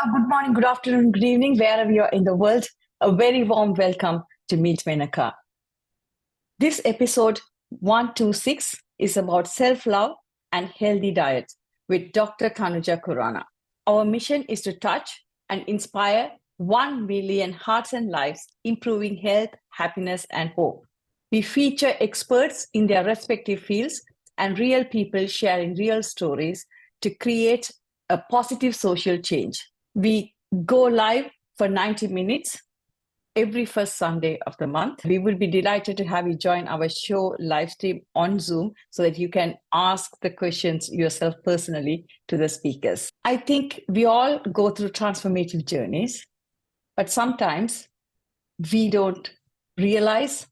Good morning, good afternoon, good evening, wherever you are in the world. A very warm welcome to Meet Menaca. This episode 126 is about self-love and healthy diet with Dr. Tanuja Khurana. Our mission is to touch and inspire 1 million hearts and lives, improving health, happiness, and hope. We feature experts in their respective fields and real people sharing real stories to create a positive social change. We go live for 90 minutes every first Sunday of the month. We will be delighted to have you join our show live stream on Zoom so that you can ask the questions yourself personally to the speakers. I think we all go through transformative journeys, but sometimes we don't realize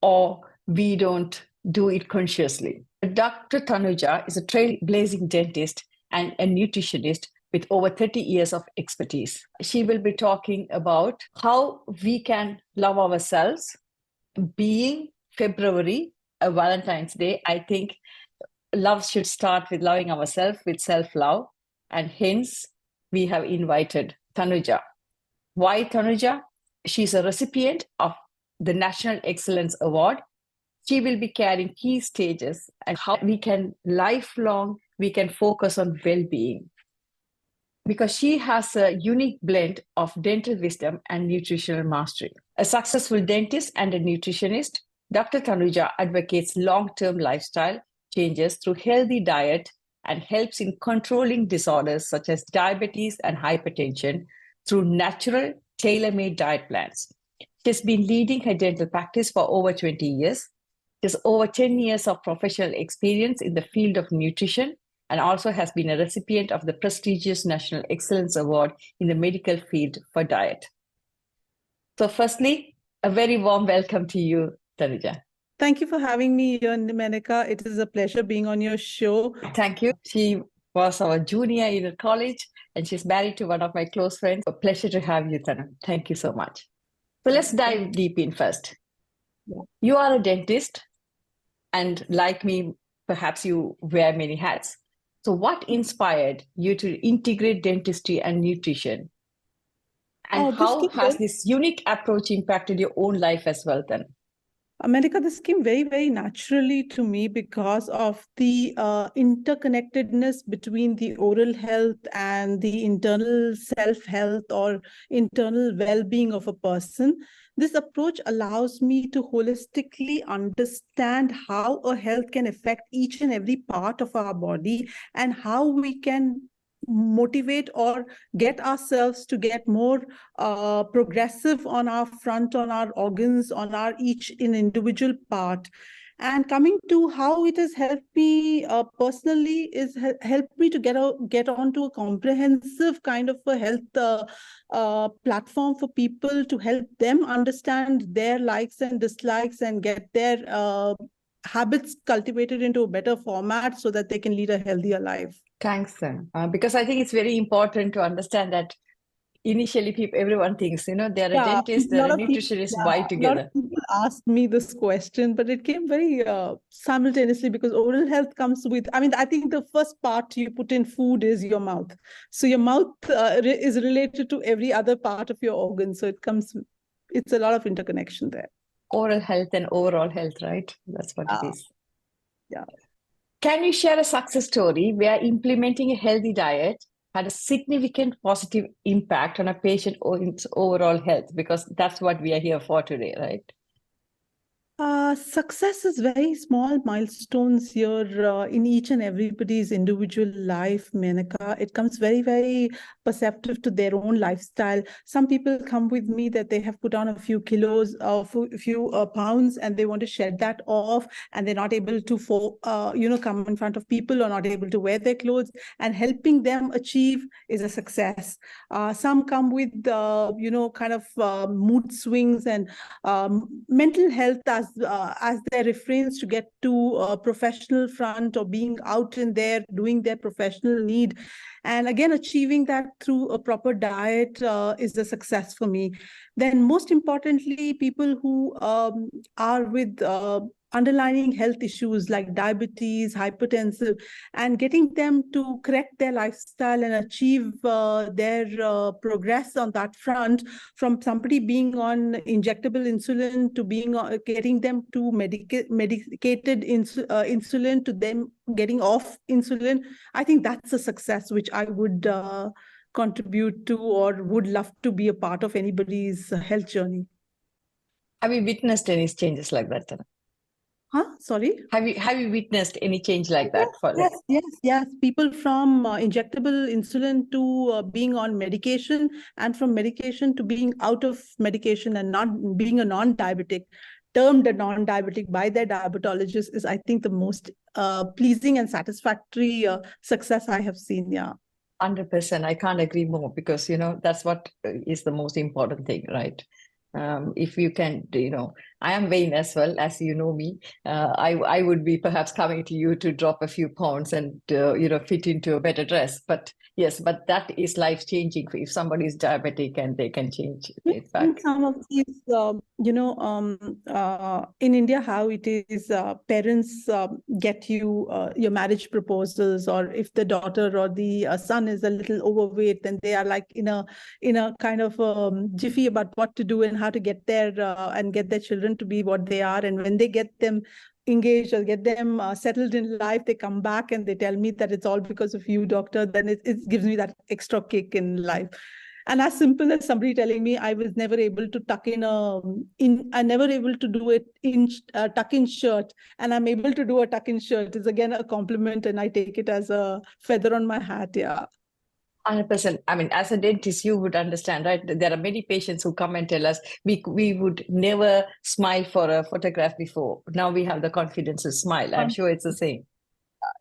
or we don't do it consciously. Dr. Tanuja is a trailblazing dentist and a nutritionist with over 30 years of expertise. She will be talking about how we can love ourselves. Being February, a Valentine's Day, I think love should start with loving ourselves, with self-love. And hence, we have invited Tanuja. Why Tanuja? She's a recipient of the National Excellence Award. She will be carrying key stages and how we can focus on well-being. Because she has a unique blend of dental wisdom and nutritional mastery. A successful dentist and a nutritionist, Dr. Tanuja advocates long-term lifestyle changes through healthy diet and helps in controlling disorders such as diabetes and hypertension through natural, tailor-made diet plans. She has been leading her dental practice for over 20 years. She has over 10 years of professional experience in the field of nutrition and also has been a recipient of the prestigious National Excellence Award in the medical field for diet. So firstly, a very warm welcome to you, Tanuja. Thank you for having me here, Menaca. It is a pleasure being on your show. Thank you. She was our junior in college and she's married to one of my close friends. A pleasure to have you, Tanu. Thank you so much. So let's dive deep in first. Yeah. You are a dentist and like me, perhaps you wear many hats. So what inspired you to integrate dentistry and nutrition? And how has this unique approach impacted your own life as well then? Menaca, this came very, very naturally to me because of the interconnectedness between the oral health and the internal self-health or internal well-being of a person. This approach allows me to holistically understand how a health can affect each and every part of our body and how we can motivate or get ourselves to get more progressive on our front, on our organs, on our each individual part. And coming to how it has helped me personally is helped me to get onto a comprehensive kind of a health platform for people to help them understand their likes and dislikes and get their habits cultivated into a better format so that they can lead a healthier life. Thanks, because I think it's very important to understand that initially everyone thinks, they're a dentist, they're a nutritionist, why together? A lot of people asked me this question, but it came very simultaneously because oral health comes with, I think the first part you put in food is your mouth. So your mouth is related to every other part of your organ. So it's a lot of interconnection there. Oral health and overall health, right? That's what it is. Yeah. Can you share a success story where implementing a healthy diet had a significant positive impact on a patient or its overall health? Because that's what we are here for today, right? Success is very small milestones here in each and everybody's individual life, Menaca. It comes very, very perceptive to their own lifestyle. Some people come with me that they have put on a few kilos, a few pounds, and they want to shed that off, and they're not able to, come in front of people or not able to wear their clothes, and helping them achieve is a success. Some come with, mood swings and mental health as their reference to get to a professional front or being out in there doing their professional need. And again, achieving that through a proper diet is a success for me. Then most importantly, people who are with underlying health issues like diabetes, hypertensive, and getting them to correct their lifestyle and achieve their progress on that front, from somebody being on injectable insulin to being getting them to medicated insulin, to them getting off insulin. I think that's a success which I would contribute to, or would love to be a part of anybody's health journey. Have you witnessed any changes like that? Huh? Sorry? Have you witnessed any change like that for them? Yes. People from injectable insulin to being on medication, and from medication to being out of medication and not being a non-diabetic, termed a non-diabetic by their diabetologist, is, I think, the most pleasing and satisfactory success I have seen. Yeah. 100%. I can't agree more, because, that's what is the most important thing, right? If you can, I am vain as well, as you know me. I would be perhaps coming to you to drop a few pounds and, fit into a better dress. But yes, but that is life changing if somebody is diabetic and they can change it back. In some of these, in India, how it is, parents get you your marriage proposals, or if the daughter or the son is a little overweight, then they are like in a kind of jiffy about what to do and how to get there and get their children to be what they are. And when they get them engaged or get them settled in life, they come back and they tell me that it's all because of you, doctor. Then it gives me that extra kick in life. And as simple as somebody telling me I was never able to tuck in I never able to do it in tuck in shirt, and I'm able to do a tuck in shirt, is again a compliment, and I take it as a feather on my hat. Yeah. 100%. I mean, as a dentist, you would understand, right? There are many patients who come and tell us we would never smile for a photograph before. Now we have the confidence to smile. I'm sure it's the same.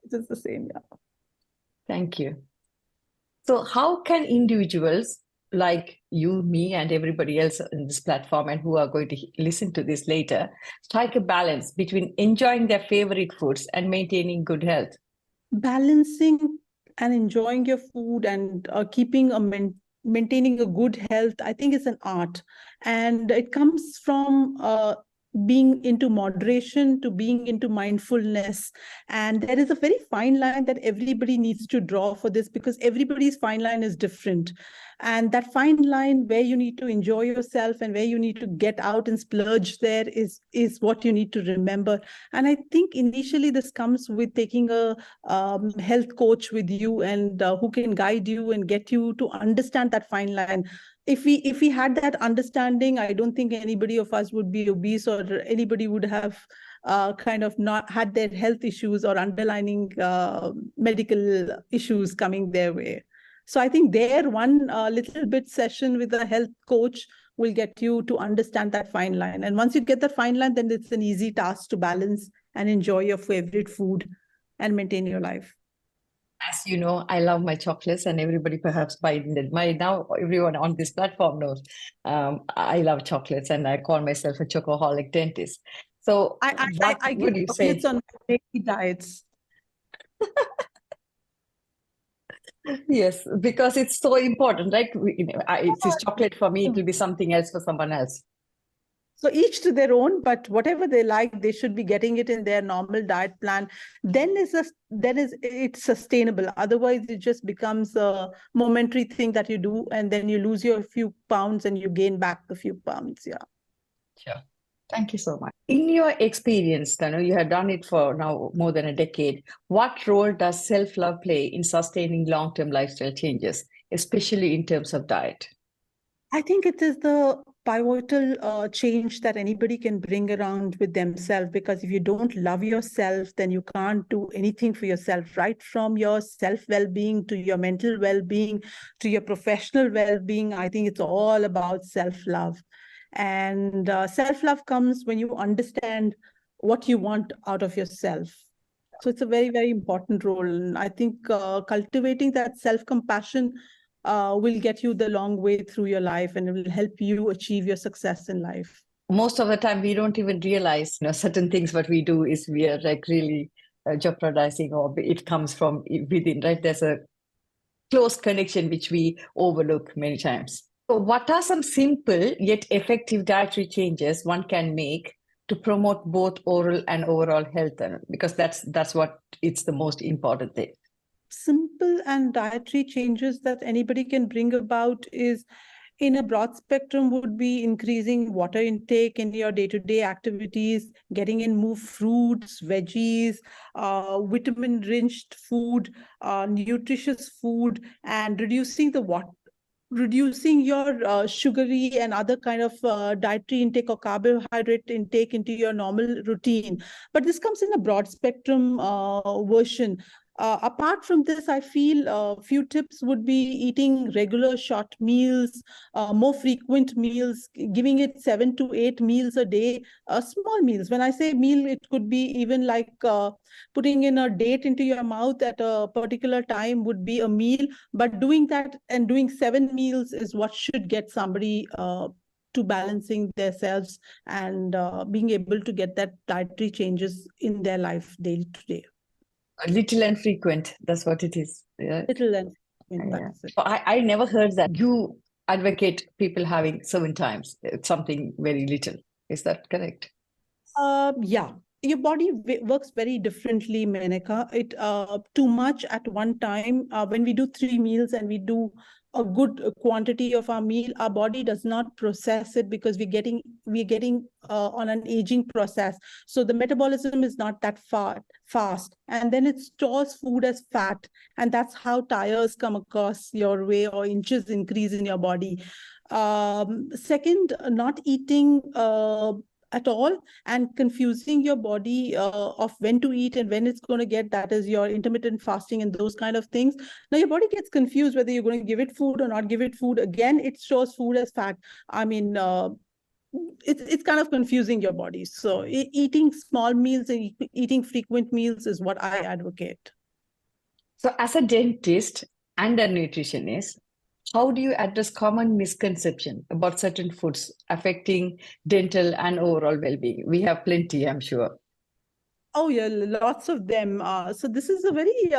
It's the same. Yeah. Thank you. So how can individuals like you, me, and everybody else in this platform, and who are going to listen to this later, strike a balance between enjoying their favorite foods and maintaining good health? Balancing and enjoying your food and keeping maintaining a good health, I think, is an art, and it comes from being into moderation to being into mindfulness. And there is a very fine line that everybody needs to draw for this, because everybody's fine line is different. And that fine line where you need to enjoy yourself and where you need to get out and splurge, there is what you need to remember. And I think initially this comes with taking a health coach with you, and who can guide you and get you to understand that fine line. If we had that understanding, I don't think anybody of us would be obese, or anybody would have kind of not had their health issues or underlying medical issues coming their way. So I think there, one little bit session with a health coach will get you to understand that fine line. And once you get that fine line, then it's an easy task to balance and enjoy your favorite food and maintain your life. As you know, I love my chocolates, and everybody perhaps by now everyone on this platform knows I love chocolates, and I call myself a chocoholic dentist. So I would get you say? chocolates on my daily diets. Yes, because it's so important, right? It's chocolate for me, it will be something else for someone else. So each to their own, but whatever they like, they should be getting it in their normal diet plan. Then it's sustainable. Otherwise, it just becomes a momentary thing that you do, and then you lose your few pounds and you gain back the few pounds. Yeah. Sure. Thank you so much. In your experience, Tanu, you have done it for now more than a decade. What role does self-love play in sustaining long-term lifestyle changes, especially in terms of diet? I think it is the pivotal change that anybody can bring around with themselves, because if you don't love yourself, then you can't do anything for yourself, right from your self well-being to your mental well-being to your professional well-being. I think it's all about self-love. And self-love comes when you understand what you want out of yourself. So it's a very, very important role. And I think cultivating that self-compassion will get you the long way through your life, and it will help you achieve your success in life. Most of the time, we don't even realize, certain things what we do is we are like really jeopardizing, or it comes from within, right? There's a close connection which we overlook many times. So what are some simple yet effective dietary changes one can make to promote both oral and overall health? Because that's what it's the most important thing. Simple and dietary changes that anybody can bring about is, in a broad spectrum, would be increasing water intake in your day-to-day activities, getting in more fruits, veggies, vitamin-rich food, nutritious food, and reducing your sugary and other kind of dietary intake or carbohydrate intake into your normal routine. But this comes in a broad spectrum version. Apart from this, I feel a few tips would be eating regular short meals, more frequent meals, giving it 7 to 8 meals a day, small meals. When I say meal, it could be even like putting in a date into your mouth at a particular time would be a meal. But doing that and doing 7 meals is what should get somebody to balancing themselves and being able to get that dietary changes in their life day to day. Little and frequent, that's what it is. Yeah. Little and That's it. I never heard that you advocate people having 7 times. It's something very little. Is that correct? Yeah, your body works very differently, Menaca. It too much at one time. When we do 3 meals and we do a good quantity of our meal, our body does not process it because we're getting on an aging process. So the metabolism is not that fast, and then it stores food as fat, and that's how tires come across your way or inches increase in your body. Second, not eating at all and confusing your body of when to eat and when it's going to get, that is your intermittent fasting and those kind of things. Now your body gets confused whether you're going to give it food or not give it food. Again, it stores food as fat. I mean, it's kind of confusing your body. So eating small meals and eating frequent meals is what I advocate. So as a dentist and a nutritionist, how do you address common misconception about certain foods affecting dental and overall well-being? We have plenty, I'm sure. Oh yeah, lots of them. So this is a very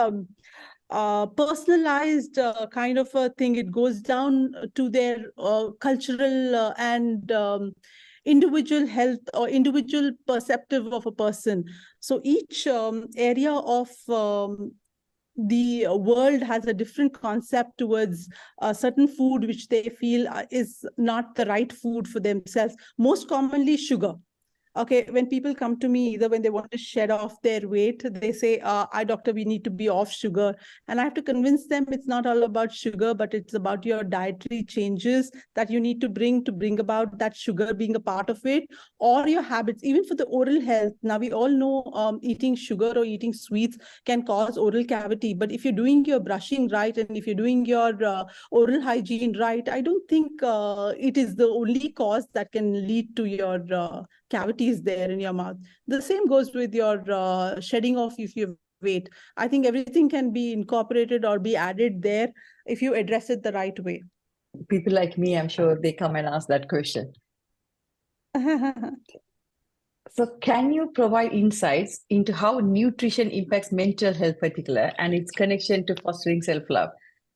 personalized kind of a thing. It goes down to their cultural and individual health or individual perceptive of a person. So each area of the world has a different concept towards a certain food which they feel is not the right food for themselves. Most commonly, sugar. Okay, when people come to me, either when they want to shed off their weight, they say, I doctor, we need to be off sugar. And I have to convince them it's not all about sugar, but it's about your dietary changes that you need to bring about that sugar being a part of it, or your habits, even for the oral health. Now, we all know eating sugar or eating sweets can cause oral cavity. But if you're doing your brushing right and if you're doing your oral hygiene right, I don't think it is the only cause that can lead to your cavities there in your mouth. The same goes with your shedding off if you weight. I think everything can be incorporated or be added there if you address it the right way. People like me, I'm sure they come and ask that question. So can you provide insights into how nutrition impacts mental health particular and its connection to fostering self-love?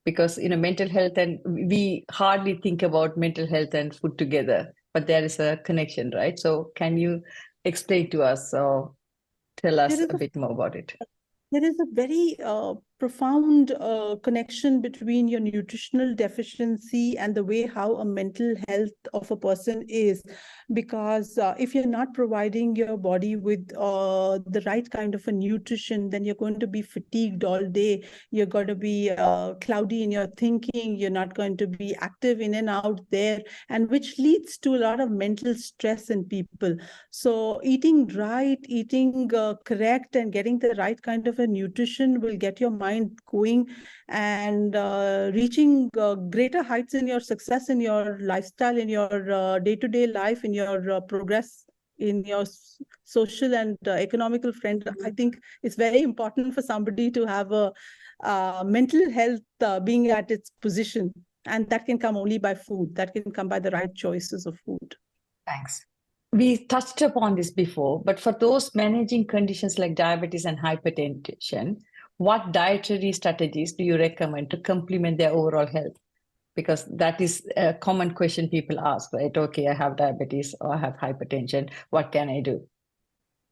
Because mental health, and we hardly think about mental health and food together, but there is a connection, right? So can you explain to us or tell us a bit more about it? There is a very profound connection between your nutritional deficiency and the way how a mental health of a person is. Because if you're not providing your body with the right kind of a nutrition, then you're going to be fatigued all day. You're going to be cloudy in your thinking. You're not going to be active in and out there, and which leads to a lot of mental stress in people. So eating right, eating correct, and getting the right kind of a nutrition will get your mind going and reaching greater heights in your success, in your lifestyle, in your day-to-day life, in your progress, in your social and economical front. I think it's very important for somebody to have a mental health being at its position. And that can come only by food. That can come by the right choices of food. Thanks. We touched upon this before, but for those managing conditions like diabetes and hypertension, what dietary strategies do you recommend to complement their overall health? Because that is a common question people ask, right? Okay, I have diabetes or I have hypertension. What can I do?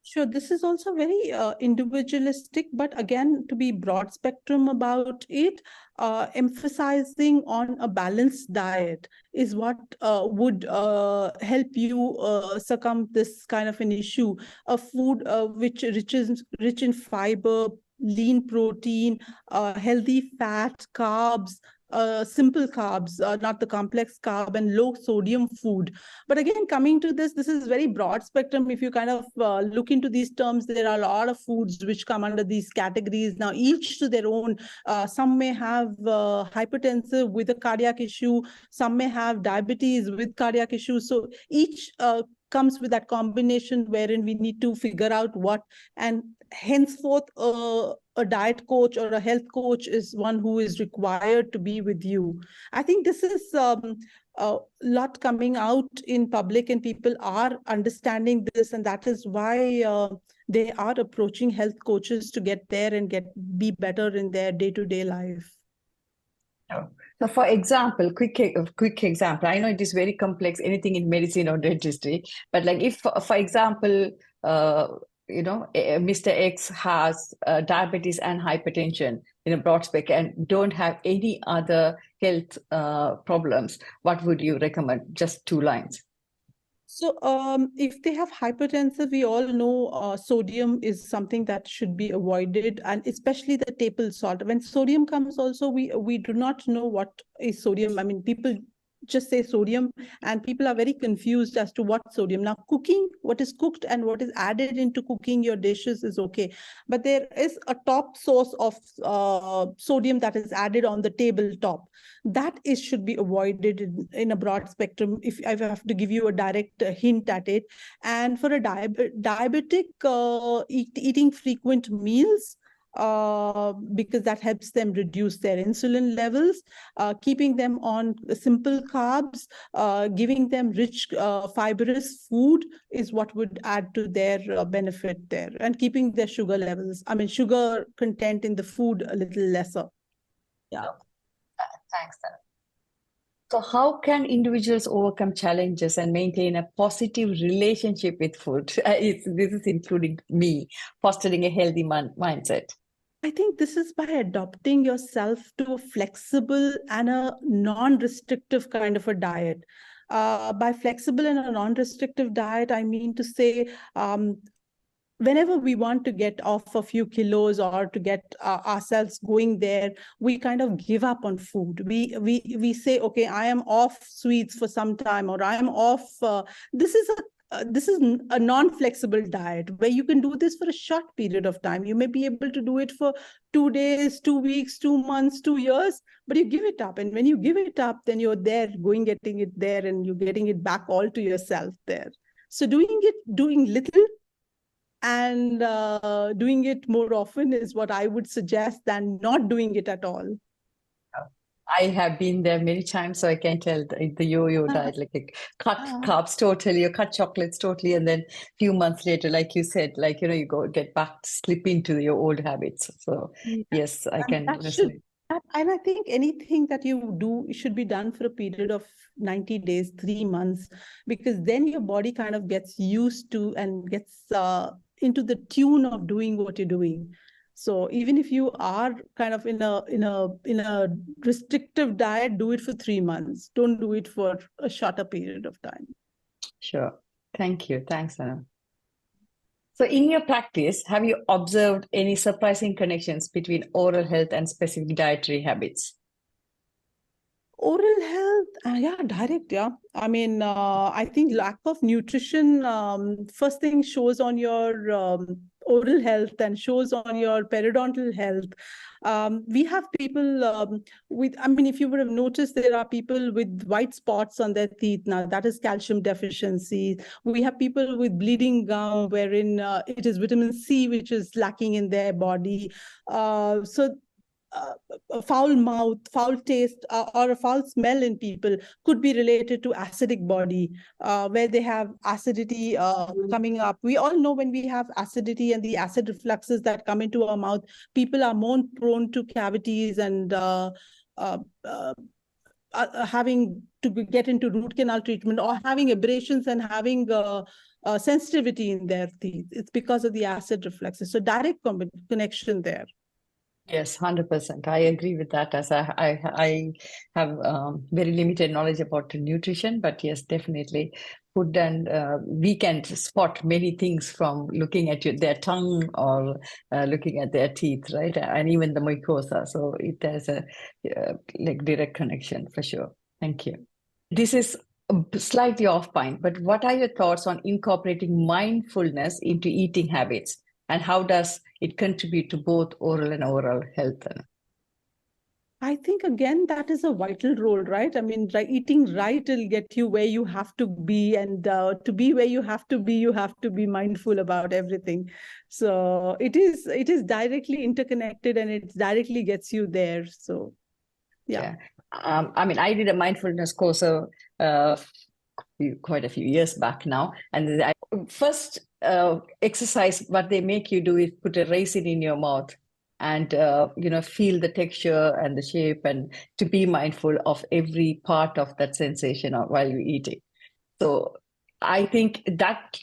Sure, this is also very individualistic, but again, to be broad spectrum about it, emphasizing on a balanced diet is what would help you succumb this kind of an issue. A food which rich in fiber, lean protein, healthy fat, carbs, simple carbs, not the complex carb, and low sodium food. But again, coming to this is very broad spectrum. If you kind of look into these terms, there are a lot of foods which come under these categories. Now, each to their own. Some may have hypertensive with a cardiac issue. Some may have diabetes with cardiac issues. So each comes with that combination wherein we need to figure out what, and henceforth a diet coach or a health coach is one who is required to be with you. I think this is a lot coming out in public, and people are understanding this, and that is why they are approaching health coaches to get there and be better in their day-to-day life. So, for example, quick example. I know it is very complex, anything in medicine or dentistry, but like if, for example, Mr. X has diabetes and hypertension in a broad spectrum and don't have any other health problems, what would you recommend? Just 2 lines. So if they have hypertensive, we all know sodium is something that should be avoided, and especially the table salt. When sodium comes also, we do not know what is sodium. I mean, people just say sodium, and people are very confused as to what sodium. Now, cooking, what is cooked and what is added into cooking your dishes is okay. But there is a top source of sodium that is added on the tabletop. That should be avoided in a broad spectrum, if I have to give you a direct hint at it. And for a diabetic, eating frequent meals, because that helps them reduce their insulin levels, keeping them on simple carbs, giving them rich fibrous food is what would add to their benefit there, and keeping their sugar levels, I mean, sugar content in the food a little lesser. Yeah. Thanks, Tanu. So how can individuals overcome challenges and maintain a positive relationship with food? This is including me, fostering a healthy mindset. I think this is by adopting yourself to a flexible and a non-restrictive kind of a diet. By flexible and a non-restrictive diet, I mean to say, whenever we want to get off a few kilos or to get ourselves going there, we kind of give up on food. We say, okay, I am off sweets for some time, or I am off. This is a non-flexible diet where you can do this for a short period of time. You may be able to do it for 2 days, 2 weeks, 2 months, 2 years, but you give it up. And when you give it up, then you're there getting it there, and you're getting it back all to yourself there. So doing little and doing it more often is what I would suggest than not doing it at all. I have been there many times, so I can tell the yo-yo diet, like you cut carbs totally, you cut chocolates totally, and then a few months later, like you said, like, you get back to slip into your old habits. So yes, I can resonate. And I think anything that you do should be done for a period of 90 days, 3 months, because then your body kind of gets used to and gets into the tune of doing what you're doing. So even if you are kind of in a restrictive diet, do it for 3 months. Don't do it for a shorter period of time. Sure. Thank you. Thanks, Anna. So in your practice, have you observed any surprising connections between oral health and specific dietary habits? Oral health, yeah, direct, yeah. I mean, I think lack of nutrition, first thing shows on your oral health and shows on your periodontal health. We have people if you would have noticed, there are people with white spots on their teeth. Now, that is calcium deficiency. We have people with bleeding gum, wherein it is vitamin C, which is lacking in their body. A foul mouth, foul taste, or a foul smell in people could be related to acidic body, where they have acidity coming up. We all know when we have acidity and the acid refluxes that come into our mouth, people are more prone to cavities and having to get into root canal treatment or having abrasions and having sensitivity in their teeth. It's because of the acid reflexes. So direct connection there. Yes, 100%. I agree with that. As I have very limited knowledge about nutrition, but yes, definitely food, and we can spot many things from looking at their tongue or looking at their teeth, right? And even the mucosa. So it has a like direct connection for sure. Thank you. This is slightly off point, but what are your thoughts on incorporating mindfulness into eating habits? And how does it contribute to both oral and oral health? I think again that is a vital role, right? I mean, eating right will get you where you have to be, and to be where you have to be mindful about everything. So it is directly interconnected, and it directly gets you there. So yeah. I mean, I did a mindfulness course quite a few years back now, and I first exercise what they make you do is put a raisin in your mouth and feel the texture and the shape, and to be mindful of every part of that sensation while you eat it. So I think that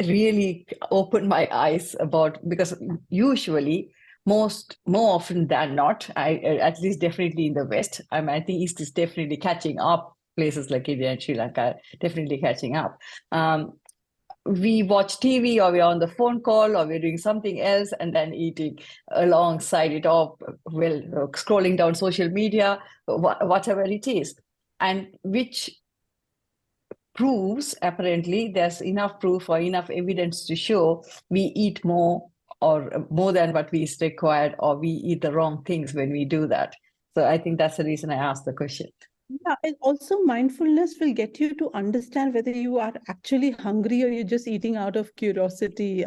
really opened my eyes about, because usually more often than not, I at least definitely in the West, I mean, I think East is definitely catching up. Places like India and Sri Lanka definitely catching up. We watch TV, or we're on the phone call, or we're doing something else and then eating alongside it, or well, scrolling down social media, whatever it is, and which proves, apparently there's enough proof or enough evidence to show we eat more, or more than what we is required, or we eat the wrong things when we do that. So I think that's the reason I asked the question. Yeah, and also mindfulness will get you to understand whether you are actually hungry or you're just eating out of curiosity.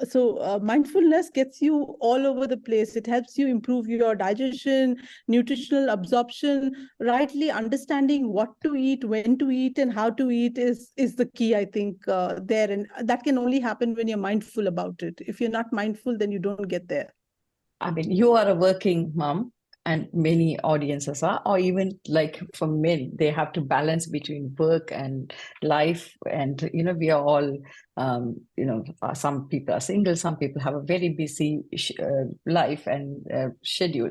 So mindfulness gets you all over the place. It helps you improve your digestion, nutritional absorption. Rightly understanding what to eat, when to eat, and how to eat is the key, I think, there. And that can only happen when you're mindful about it. If you're not mindful, then you don't get there. I mean, you are a working mom, and many audiences are, or even like for men, they have to balance between work and life. And, we are all, some people are single, some people have a very busy life and schedule.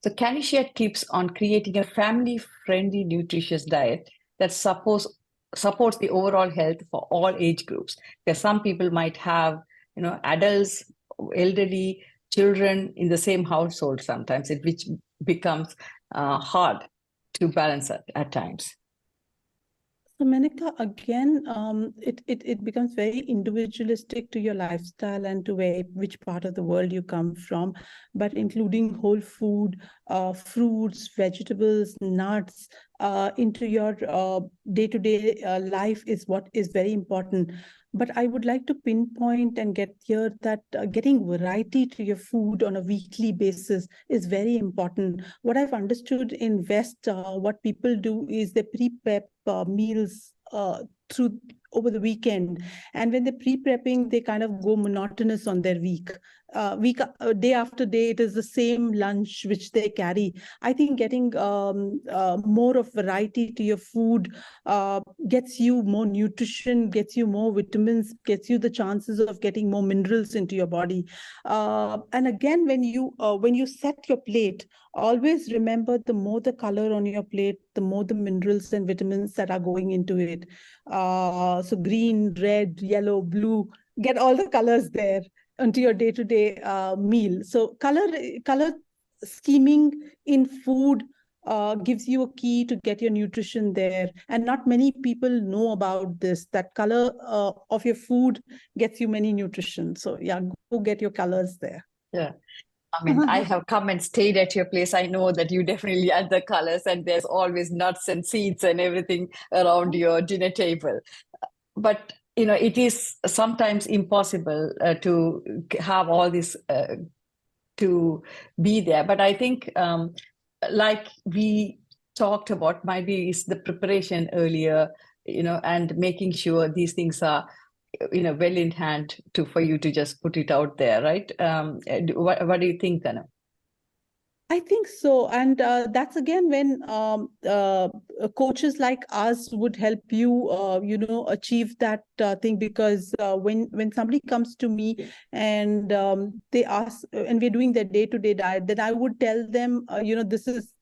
So can you share tips on creating a family-friendly, nutritious diet that supports the overall health for all age groups? Because some people might have, adults, elderly, children in the same household sometimes, which becomes hard to balance at times. So, Menaca, again, it becomes very individualistic to your lifestyle and to which part of the world you come from, but including whole food, fruits, vegetables, nuts into your day-to-day life is what is very important. But I would like to pinpoint and get here that getting variety to your food on a weekly basis is very important. What I've understood in West, what people do is they pre-prep meals through over the weekend, and when they're pre-prepping, they kind of go monotonous on their week. Day after day, it is the same lunch which they carry. I think getting more of variety to your food gets you more nutrition, gets you more vitamins, gets you the chances of getting more minerals into your body. And again, when you set your plate, always remember, the more the color on your plate, the more the minerals and vitamins that are going into it. So green, red, yellow, blue, get all the colors there into your day-to-day meal. So color scheming in food gives you a key to get your nutrition there. And not many people know about this, that color of your food gets you many nutrition. So yeah, go get your colors there. Yeah. I mean, I have come and stayed at your place. I know that you definitely add the colors, and there's always nuts and seeds and everything around your dinner table. But, it is sometimes impossible to have all this to be there. But I think, like we talked about, maybe is the preparation earlier, and making sure these things are, well in hand for you to just put it out there, right? What do you think, Tanu? I think so. And that's again when coaches like us would help you, achieve that thing. Because when somebody comes to me and they ask, and we're doing their day-to-day diet, then I would tell them, this is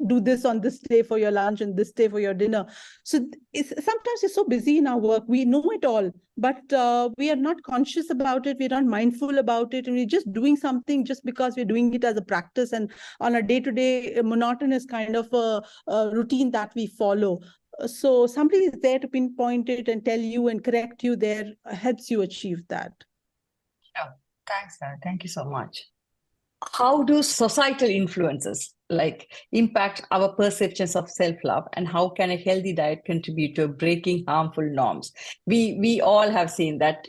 do this on this day for your lunch and this day for your dinner. So sometimes we're so busy in our work, we know it all, but we are not conscious about it. We're not mindful about it, and we're just doing something just because we're doing it as a practice and on a day-to-day monotonous kind of a routine that we follow. So somebody is there to pinpoint it and tell you and correct you there, helps you achieve that. Sure. Thanks, Sarah. Thank you so much. How do societal influences like impact our perceptions of self-love, and how can a healthy diet contribute to breaking harmful norms? We all have seen that,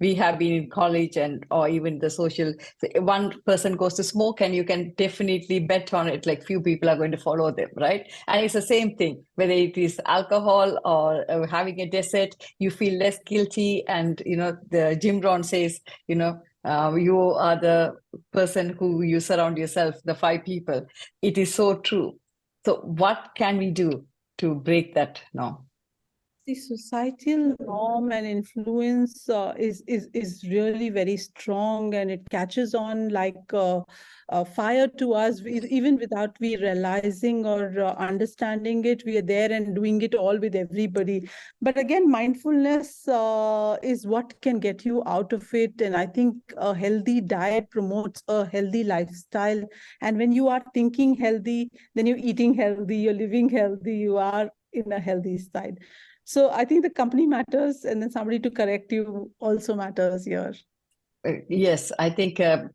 we have been in college and or even the social, one person goes to smoke and you can definitely bet on it, like few people are going to follow them, right? And it's the same thing whether it is alcohol or having a dessert, you feel less guilty. And the Jim Rohn says, you are the person who you surround yourself, the 5 people. It is so true. So what can we do to break that now? The societal norm and influence is really very strong, and it catches on like fire to us, even without we realizing or understanding it. We are there and doing it all with everybody. But again, mindfulness is what can get you out of it. And I think a healthy diet promotes a healthy lifestyle. And when you are thinking healthy, then you're eating healthy, you're living healthy, you are in a healthy side. So I think the company matters, and then somebody to correct you also matters here. Yes, I think, and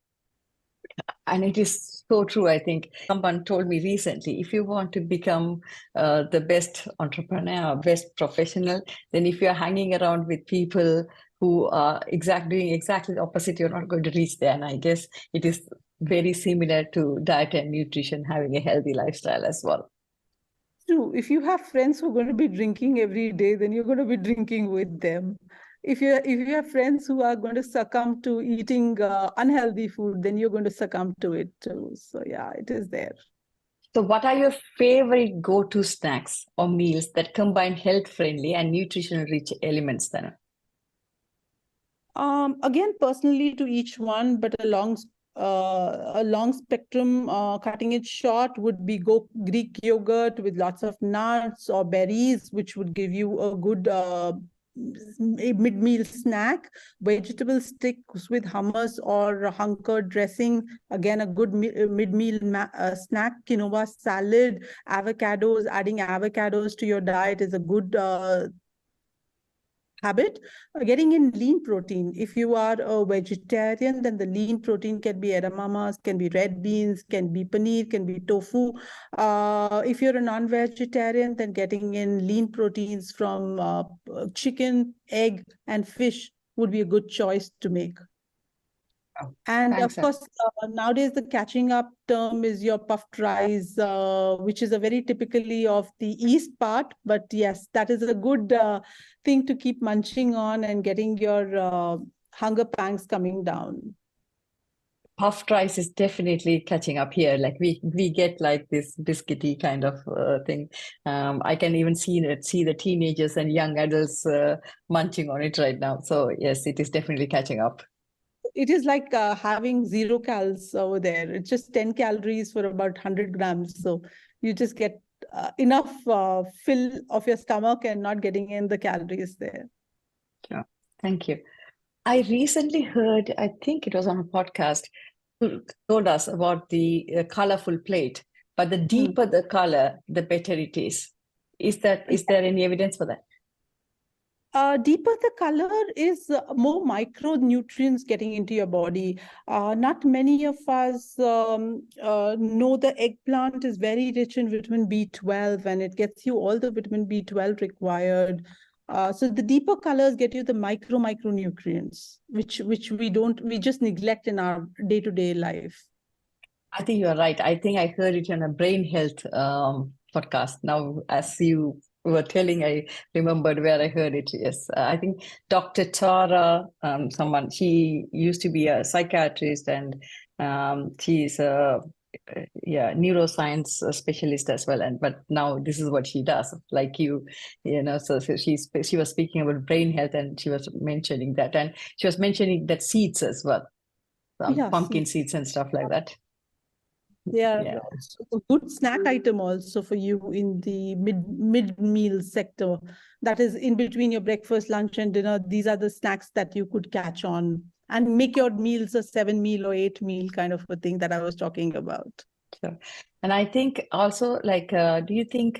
it is so true. I think someone told me recently, if you want to become the best entrepreneur, best professional, then if you're hanging around with people who are doing exactly the opposite, you're not going to reach there. And I guess it is very similar to diet and nutrition, having a healthy lifestyle as well. True. If you have friends who are going to be drinking every day, then you're going to be drinking with them. If you have friends who are going to succumb to eating unhealthy food, then you're going to succumb to it too. So yeah, it is there. So, what are your favorite go-to snacks or meals that combine health-friendly and nutritional-rich elements then? Again, personally to each one, but a long spectrum, cutting it short would be go Greek yogurt with lots of nuts or berries, which would give you a good mid-meal snack. Vegetable sticks with hummus or hunker dressing, again a good mid-meal snack. Quinoa salad, avocados, adding avocados to your diet is a good habit. Getting in lean protein. If you are a vegetarian, then the lean protein can be edamamas, can be red beans, can be paneer, can be tofu. If you're a non-vegetarian, then getting in lean proteins from chicken, egg, and fish would be a good choice to make. Oh, And thanks, of Ann. course, nowadays the catching up term is your puffed rice, which is a very typically of the east part. But yes, that is a good thing to keep munching on and getting your hunger pangs coming down. Puffed rice is definitely catching up here. Like we get like this biscuity kind of thing. I can even see the teenagers and young adults munching on it right now. So yes, it is definitely catching up. It is like having 0 calories over there. It's just 10 calories for about 100 grams. So you just get enough fill of your stomach and not getting in the calories there. Sure. Thank you. I recently heard, I think it was on a podcast, who told us about the colorful plate, but the deeper the color, the better it is. Is there any evidence for that? Deeper the color is more micronutrients getting into your body. Not many of us know the eggplant is very rich in vitamin B12, and it gets you all the vitamin B12 required. So the deeper colors get you the micronutrients, which we just neglect in our day-to-day life. I think you're right. I think I heard it on a brain health podcast. Now, as you were telling, I remembered where I heard it. Yes, I think Dr. Tara, she used to be a psychiatrist, and she's yeah, neuroscience specialist as well. But now this is what she does, like so she was speaking about brain health, and she was mentioning that, and she was mentioning that seeds as well, some Yeah, pumpkin see, seeds and stuff like that. they are Yeah. also a good snack item also for you in the mid meal sector. That is in between your breakfast, lunch, and dinner. These are the snacks that you could catch on and make your meals a 7 meal or 8 meal kind of a thing that I was talking about. Sure. And I think also, like, do you think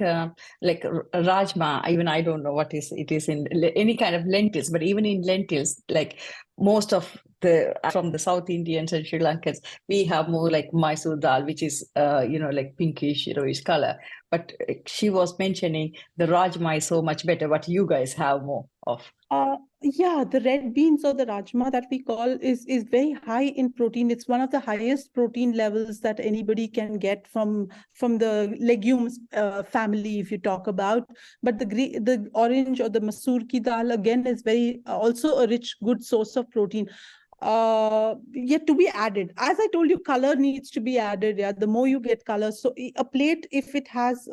like rajma, even I don't know what is it is in any kind of lentils, but even in lentils, like most of the from the South Indians and Sri Lankans, we have more like Mysore dal, which is like pinkish, yellowish color. But she was mentioning the rajma is so much better, what you guys have more of. Yeah, the red beans or the rajma that we call is very high in protein. It's one of the highest protein levels that anybody can get from the legumes family, if you talk about. But the orange or the masoor ki dal again is very also a rich, good source of protein. Yet to be added, as I told you, color needs to be added. Yeah, the more you get color, so a plate, if it has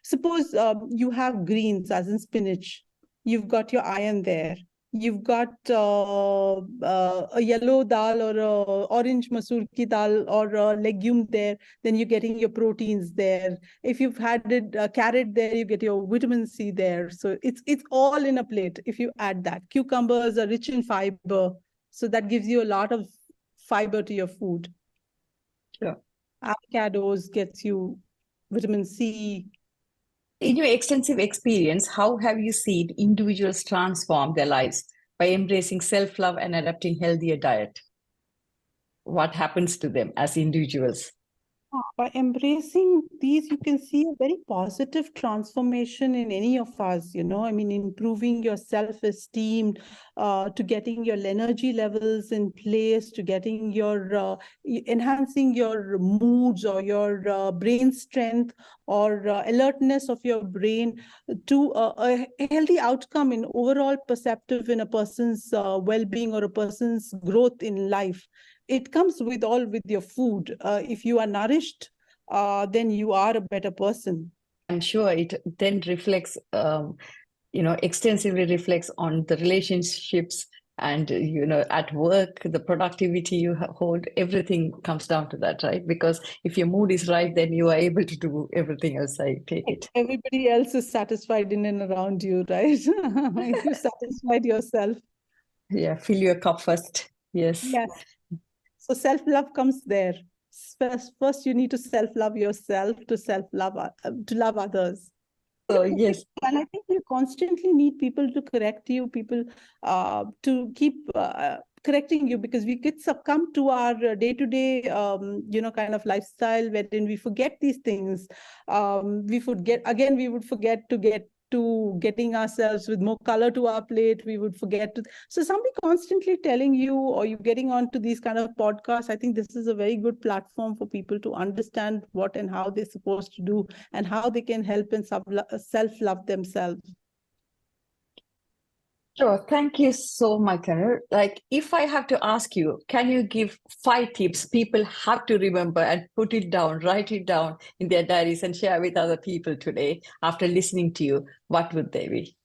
suppose you have greens as in spinach, you've got your iron there. You've got a yellow dal or a orange masoor ki dal or a legume there, then you're getting your proteins there. If you've had it carrot there, you get your vitamin C there. So it's all in a plate. If you add that, cucumbers are rich in fiber, so that gives you a lot of fiber to your food. Sure. Avocados gets you vitamin C. In your extensive experience, how have you seen individuals transform their lives by embracing self-love and adapting healthier diet? What happens to them as individuals? By embracing these, you can see a very positive transformation in any of us, I mean, improving your self-esteem, to getting your energy levels in place, to getting enhancing your moods or your brain strength or alertness of your brain to a healthy outcome in overall perceptive in a person's well-being or a person's growth in life. It comes with your food. If you are nourished, then you are a better person. I'm sure it then reflects, extensively reflects on the relationships and, at work, the productivity you hold, everything comes down to that, right? Because if your mood is right, then you are able to do everything else, I take it. Everybody else is satisfied in and around you, right? If you satisfied yourself. Yeah, fill your cup first. Yes. Yes. So self-love comes there. First, you need to self-love yourself to love others. So, yes. And I think you constantly need people to correct you, people to keep correcting you, because we could succumb to our day-to-day, kind of lifestyle wherein we forget these things. We would forget to get to getting ourselves with more color to our plate. We would forget to. So somebody constantly telling you, or you getting onto these kind of podcasts, I think this is a very good platform for people to understand what and how they're supposed to do and how they can help and self-love themselves. Sure. Thank you so much, Tanu. Like, if I have to ask you, can you give 5 tips people have to remember and put it down, write it down in their diaries and share with other people today after listening to you? What would they be?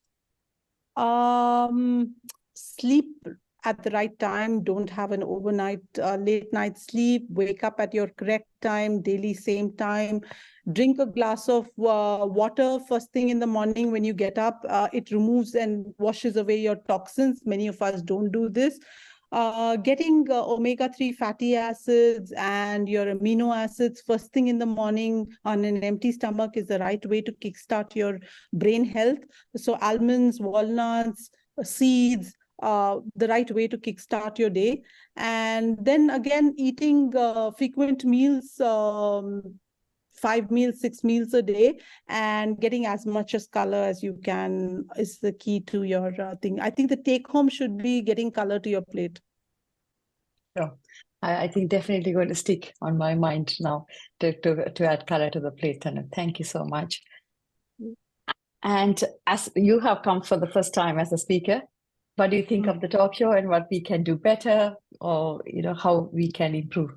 Sleep at the right time. Don't have an overnight, late night sleep. Wake up at your correct time, daily same time. Drink a glass of water first thing in the morning when you get up. It removes and washes away your toxins. Many of us don't do this. Getting omega-3 fatty acids and your amino acids first thing in the morning on an empty stomach is the right way to kickstart your brain health. So almonds, walnuts, seeds, the right way to kickstart your day. And then again, eating frequent meals, 5 meals, 6 meals a day, and getting as much as color as you can is the key to your thing. I think the take home should be getting color to your plate. Sure. I think definitely going to stick on my mind now to add color to the plate. And thank you so much. And as you have come for the first time as a speaker, what do you think of the talk show and what we can do better, or how we can improve?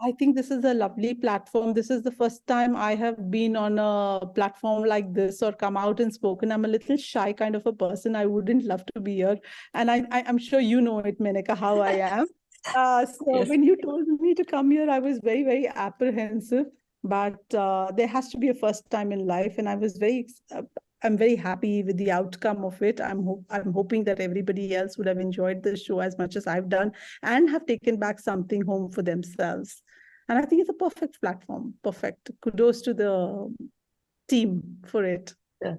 I think this is a lovely platform. This is the first time I have been on a platform like this or come out and spoken. I'm a little shy kind of a person. I wouldn't love to be here. And I'm sure you know it, Menaca, how I am. So Yes. when you told me to come here, I was very, very apprehensive. But there has to be a first time in life. And I'm very happy with the outcome of it. I'm hoping that everybody else would have enjoyed the show as much as I've done and have taken back something home for themselves. And I think it's a perfect platform. Perfect. Kudos to the team for it. Yeah.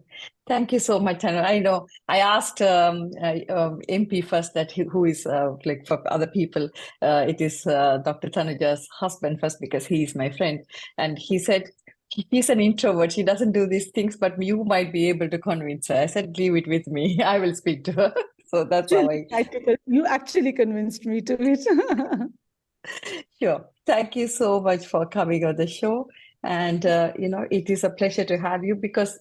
Thank you so much, Tanu. I know I asked MP first that who is like for other people, it is Dr. Tanuja's husband first because he is my friend. And he said he's an introvert. She doesn't do these things, but you might be able to convince her. I said, leave it with me. I will speak to her. So that's how You actually convinced me to it. Sure. Thank you so much for coming on the show. And, it is a pleasure to have you because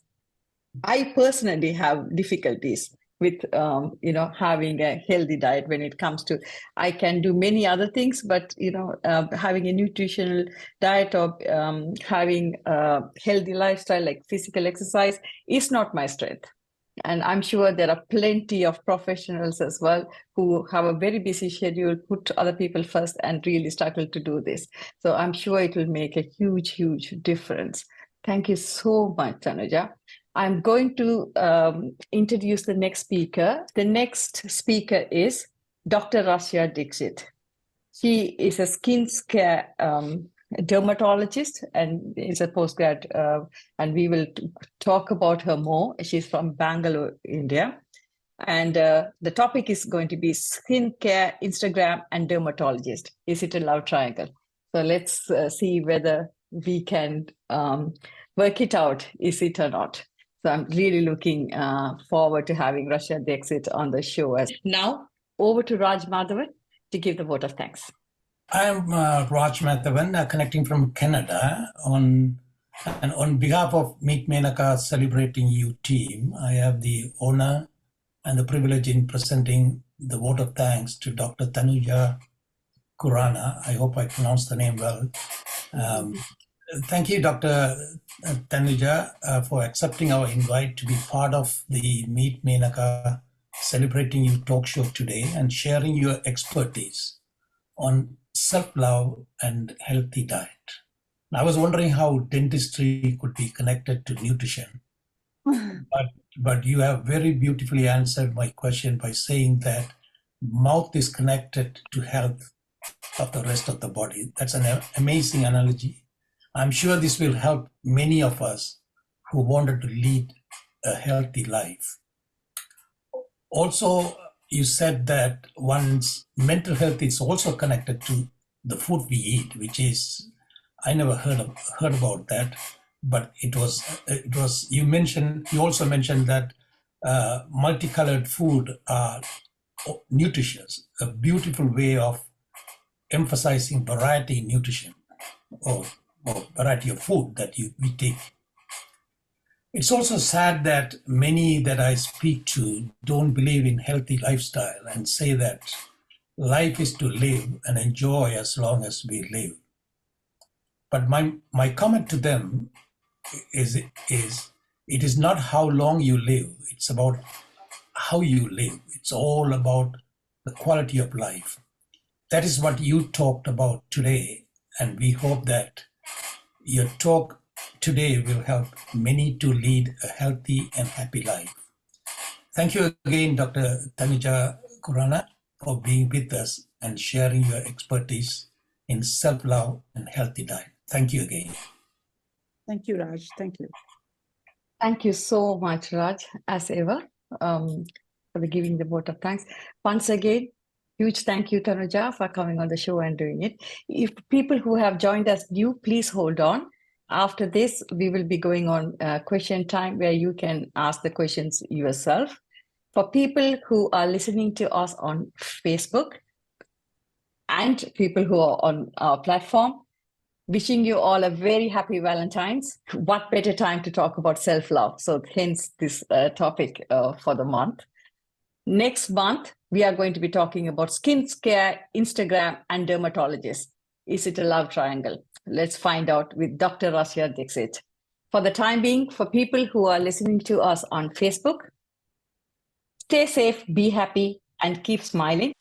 I personally have difficulties with, having a healthy diet when it comes to, I can do many other things, but, having a nutritional diet or having a healthy lifestyle like physical exercise is not my strength. And I'm sure there are plenty of professionals as well who have a very busy schedule, put other people first, and really struggle to do this. So I'm sure it will make a huge, huge difference. Thank you so much, Tanuja. I'm going to introduce the next speaker. The next speaker is Dr. Rasya Dixit. She is a skin care dermatologist and is a postgrad, and we will talk about her more. She's from Bangalore, India. And the topic is going to be skincare, Instagram, and dermatologist. Is it a love triangle? So let's see whether we can work it out. Is it or not? So I'm really looking forward to having Rasya Dixit on the show. Now, over to Raj Madhavan to give the vote of thanks. I'm Raj Madhavan, connecting from Canada. On behalf of Meet Menaca Celebrating You team, I have the honor and the privilege in presenting the vote of thanks to Dr. Tanuja Khurana. I hope I pronounced the name well. Thank you, Dr. Tanuja, for accepting our invite to be part of the Meet Menaca Celebrating You talk show today and sharing your expertise on self-love and healthy diet. I was wondering how dentistry could be connected to nutrition, but you have very beautifully answered my question by saying that mouth is connected to health of the rest of the body. That's an amazing analogy. I'm sure this will help many of us who wanted to lead a healthy life. Also, you said that one's mental health is also connected to the food we eat, which is, I never heard about that, but it was you also mentioned that multicolored food are nutritious, a beautiful way of emphasizing variety in nutrition or variety of food that we take. It's also sad that many that I speak to don't believe in healthy lifestyle and say that life is to live and enjoy as long as we live. But my comment to them is it is not how long you live, it's about how you live. It's all about the quality of life. That is what you talked about today, and we hope that your talk today will help many to lead a healthy and happy life. Thank you again, Dr. Tanuja Khurana, for being with us and sharing your expertise in self-love and healthy diet. Thank you again. Thank you, Raj. Thank you. Thank you so much, Raj, as ever, for giving the vote of thanks. Once again, huge thank you, Tanuja, for coming on the show and doing it. If people who have joined us new, please hold on. After this, we will be going on question time where you can ask the questions yourself. For people who are listening to us on Facebook and people who are on our platform, wishing you all a very happy Valentine's. What better time to talk about self-love? So hence this topic for the month. Next month, we are going to be talking about skincare, Instagram, and dermatologists. is it a love triangle? Let's find out with Dr. Rasya Dixit. For the time being, for people who are listening to us on Facebook, stay safe, be happy, and keep smiling.